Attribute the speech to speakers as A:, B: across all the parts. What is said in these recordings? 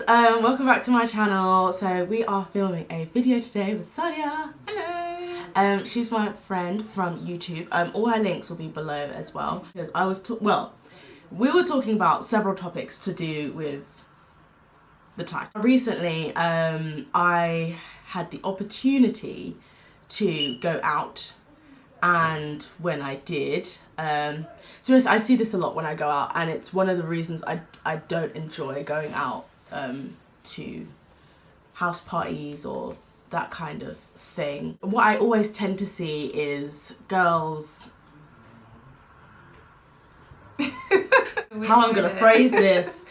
A: Welcome back to my channel. So we are filming a video today with Saadiya.
B: Hello.
A: She's my friend from YouTube. All her links will be below as well, because we were talking about several topics to do with the tag. Recently, I had the opportunity to go out, and when I did, to be honest, I see this a lot when I go out, and it's one of the reasons I don't enjoy going out to house parties or that kind of thing. What I always tend to see is girls, how I'm gonna phrase this,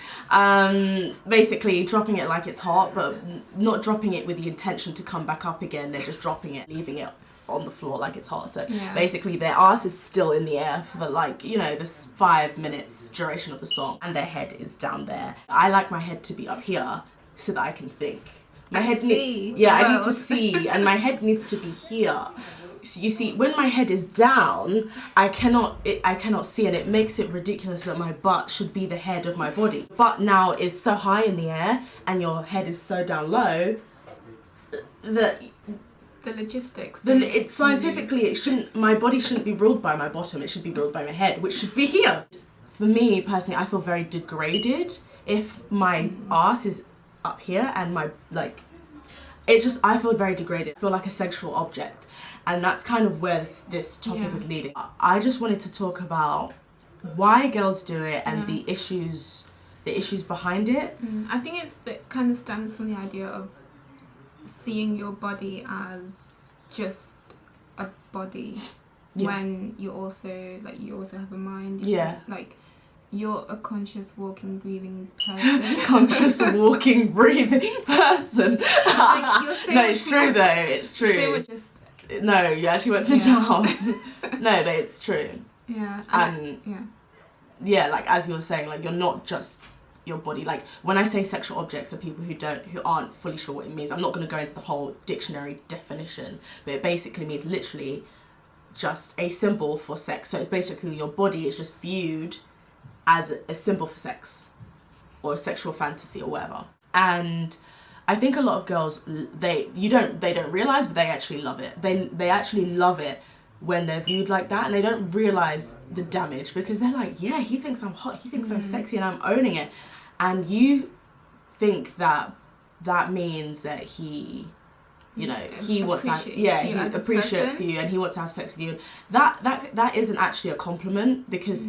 A: basically dropping it like it's hot, but not dropping it with the intention to come back up again. They're just dropping it, leaving it on the floor like it's hot. So basically their ass is still in the air for, like, you know, this 5 minutes duration of the song, and their head is down there. I like my head to be up here so that I can think. My head I need to see, and my head needs to be here. So you see, when my head is down, I cannot see, and it makes it ridiculous that my butt should be the head of my body. Butt now is so high in the air and your head is so down low that
B: the logistics.
A: Scientifically, it shouldn't. My body shouldn't be ruled by my bottom. It should be ruled by my head, which should be here. For me personally, I feel very degraded if my ass is up here and my I feel very degraded. I feel like a sexual object, and that's kind of where this topic is leading. I just wanted to talk about why girls do it and the issues behind it.
B: I think it kind of stems from the idea of seeing your body as just a body when you also have a mind. You're a conscious walking breathing person.
A: Conscious walking breathing person. No, it's true though, it's true. No, you actually went to town. No, but it's true. Yeah, like as you were saying, like you're not just your body. Like when I say sexual object, for people who aren't fully sure what it means, I'm not going to go into the whole dictionary definition, but it basically means literally just a symbol for sex. So it's basically your body is just viewed as a symbol for sex or a sexual fantasy or whatever. And I think a lot of girls, they don't realize, but they actually love it. They actually love it when they're viewed like that, and they don't realize the damage, because they're like, yeah, he thinks I'm hot, he thinks I'm sexy, and I'm owning it. And you think that means that he, you know, he wants to, he appreciates you and he wants to have sex with you. That isn't actually a compliment, because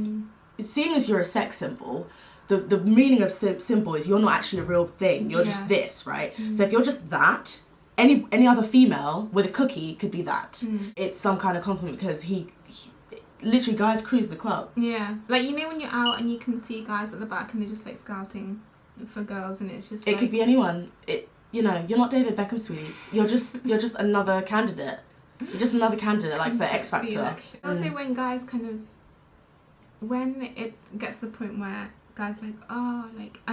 A: seeing as you're a sex symbol, the meaning of symbol is you're not actually a real thing. You're just this, right? So if you're just that, any other female with a cookie could be that. It's some kind of compliment, because he literally, guys cruise the club. Yeah,
B: like, you know, when you're out and you can see guys at the back and they're just like scouting for girls, and it's just
A: it could be anyone. You know, you're not David Beckham, sweetie. You're just another candidate. You're just another candidate, like for X Factor.
B: Also, when guys when it gets to the point where guys and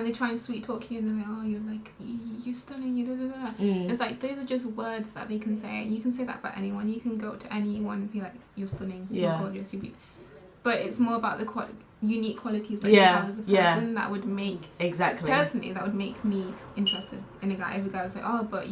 B: they try and sweet talk you, and they're like, oh, you're stunning, you da. It's like, those are just words that they can say, and you can say that about anyone. You can go up to anyone and be like, you're stunning, you're gorgeous, but it's more about the unique qualities that you have as a person that would make personally that would make me interested in a guy. If a guy was like, oh, but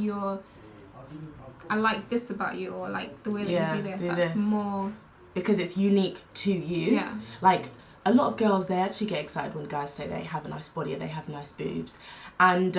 B: I like this about you, or like the way that you do this, that's more
A: because it's unique to you. Like, a lot of girls, they actually get excited when guys say they have a nice body or they have nice boobs. And,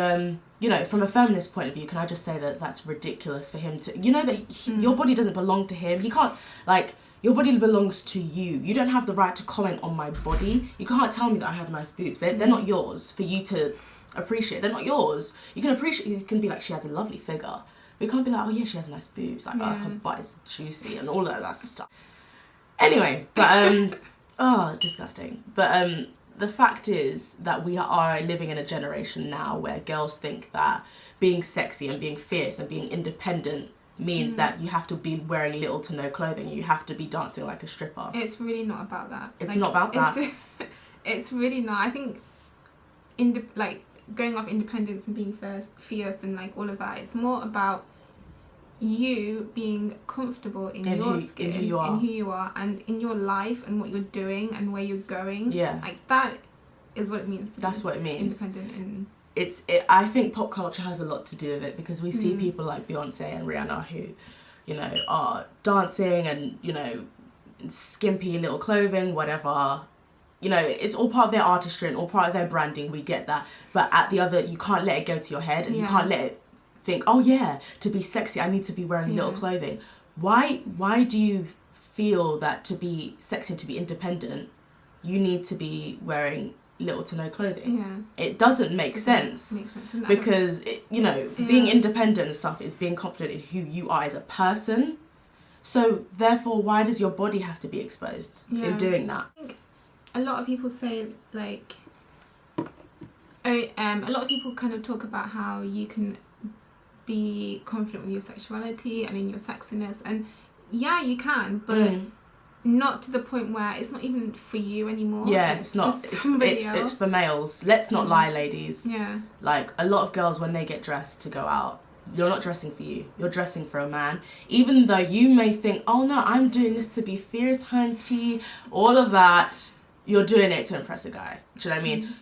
A: you know, from a feminist point of view, can I just say that that's ridiculous for him to, you know, that your body doesn't belong to him. He can't, like, your body belongs to you. You don't have the right to comment on my body. You can't tell me that I have nice boobs. They're not yours for you to appreciate. They're not yours. You can be like, she has a lovely figure. But you can't be like, oh yeah, she has nice boobs. Like, her butt is juicy and all of that stuff. Anyway, but, oh, disgusting. But the fact is that we are living in a generation now where girls think that being sexy and being fierce and being independent means that you have to be wearing little to no clothing. You have to be dancing like a stripper.
B: It's really not about that.
A: It's not about that.
B: It's really not. I think, going off independence and being fierce and like all of that, it's more about you being comfortable in your skin, in who you are, and in your life, and what you're doing and where you're going. Like, that is what it means to
A: be
B: independent. And
A: I think pop culture has a lot to do with it, because we see people like Beyonce and Rihanna who, you know, are dancing and, you know, in skimpy little clothing, whatever. You know, it's all part of their artistry and all part of their branding. We get that. But at the other, you can't let it go to your head, and you can't let it think, oh yeah, to be sexy, I need to be wearing little clothing. Why do you feel that to be sexy and to be independent, you need to be wearing little to no clothing? It doesn't make sense. Because you know, being independent and stuff is being confident in who you are as a person. So therefore, why does your body have to be exposed in doing that?
B: I think a lot of people say, like, a lot of people kind of talk about how you can be confident with your sexuality and in your sexiness, and yeah, you can, but not to the point where it's not even for you anymore.
A: It's not. It's for males. Let's not lie, ladies. Like, a lot of girls, when they get dressed to go out, you're not dressing for you. You're dressing for a man. Even though you may think, oh no, I'm doing this to be fierce, hunty, all of that. You're doing it to impress a guy. Do you know what I mean?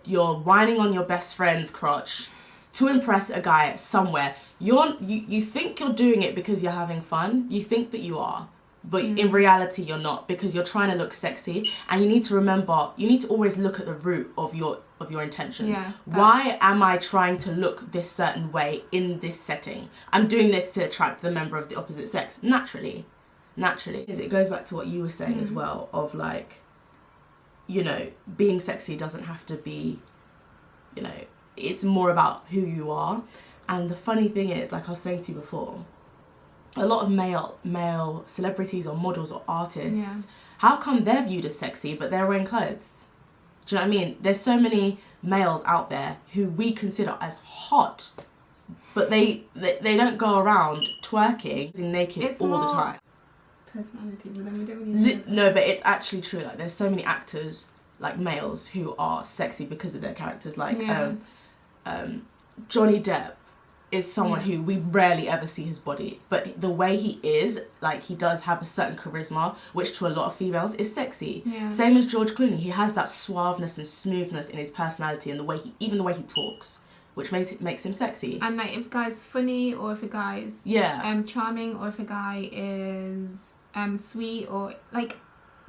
A: You're whining on your best friend's crotch to impress a guy somewhere. You think you're doing it because you're having fun. You think that you are. But in reality, you're not, because you're trying to look sexy. And you need to remember, you need to always look at the root of your intentions. Why am I trying to look this certain way in this setting? I'm doing this to attract the member of the opposite sex. Naturally. It goes back to what you were saying as well, of like, you know, being sexy doesn't have to be, you know, it's more about who you are. And the funny thing is, like I was saying to you before, a lot of male celebrities or models or artists, how come they're viewed as sexy but they're wearing clothes? Do you know what I mean? There's so many males out there who we consider as hot, but they don't go around twerking naked all the time.
B: Personality, but then we don't really
A: no, but it's actually true. Like, there's so many actors, like males, who are sexy because of their characters. Like Johnny Depp is someone who we rarely ever see his body, but the way he is, like, he does have a certain charisma, which to a lot of females is sexy. Same as George Clooney. He has that suaveness and smoothness in his personality and the way even the way he talks, which makes him sexy.
B: And like, if a guy's funny, or if a guy's charming, or if a guy is sweet, or like,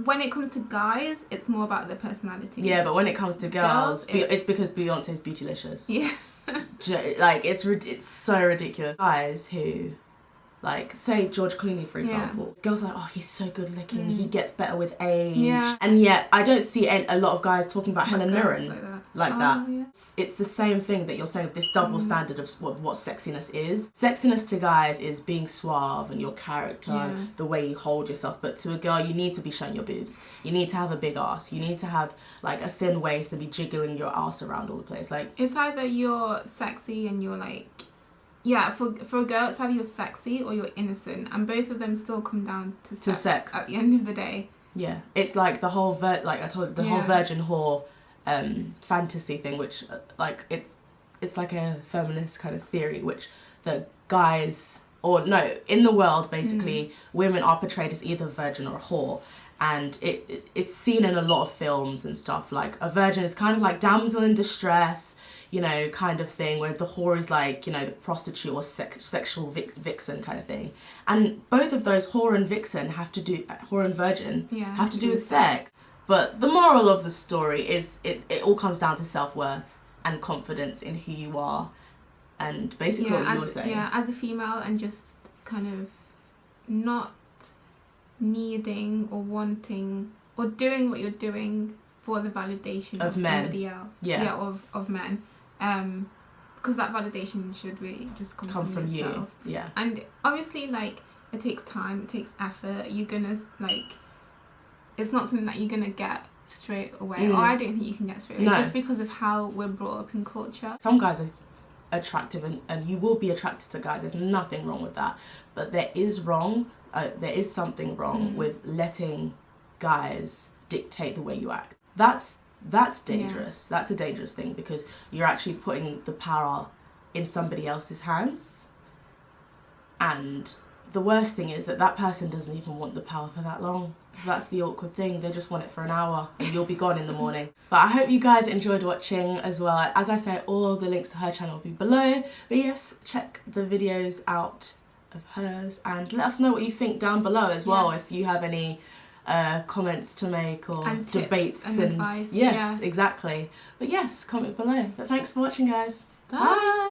B: when it comes to guys, it's more about their personality.
A: Yeah, but when it comes to girls, it's because Beyonce's Beautylicious. Like, it's so ridiculous. Guys who, like, say George Clooney, for example. Girls are like, oh, he's so good looking, he gets better with age. And yet, I don't see a lot of guys talking about Helen Mirren like that. It's the same thing that you're saying, this double standard of what sexiness is. Sexiness to guys is being suave and your character and the way you hold yourself. But to a girl, you need to be showing your boobs. You need to have a big ass. You need to have, like, a thin waist and be jiggling your ass around all the place. Like,
B: it's either you're sexy and you're like, for a girl, it's either you're sexy or you're innocent, and both of them still come down to sex at the end of the day.
A: It's like the whole like I told you, the whole virgin whore fantasy thing, which like it's like a feminist kind of theory, which the guys, or no, in the world basically, women are portrayed as either virgin or a whore. And it's seen in a lot of films and stuff. Like, a virgin is kind of like damsel in distress, you know, kind of thing, where the whore is like, you know, the prostitute or sexual vixen kind of thing. And both of those, whore and vixen, whore and virgin, have to do with sex. But the moral of the story is it all comes down to self-worth and confidence in who you are. And basically what you were saying.
B: Yeah, as a female, and just kind of not needing or wanting or doing what you're doing for the validation of somebody else. Of men. Because that validation should really just come from yourself.
A: You.
B: And obviously, like, it takes time, it takes effort. You're gonna, like, it's not something that you're gonna get straight away. Or I don't think you can get straight away. Just because of how we're brought up in culture.
A: Some guys are attractive, and you will be attracted to guys. There's nothing wrong with that. But there is something wrong with letting guys dictate the way you act. That's dangerous. That's a dangerous thing, because you're actually putting the power in somebody else's hands, and the worst thing is that that person doesn't even want the power for that long. That's the awkward thing. They just want it for an hour and you'll be gone in the morning. But I hope you guys enjoyed watching as well. As I said, all the links to her channel will be below. But yes, check the videos out of hers and let us know what you think down below as well. If you have any comments to make or
B: and
A: debates
B: and advice.
A: Yes, exactly. But yes, comment below. But thanks for watching, guys.
B: Bye.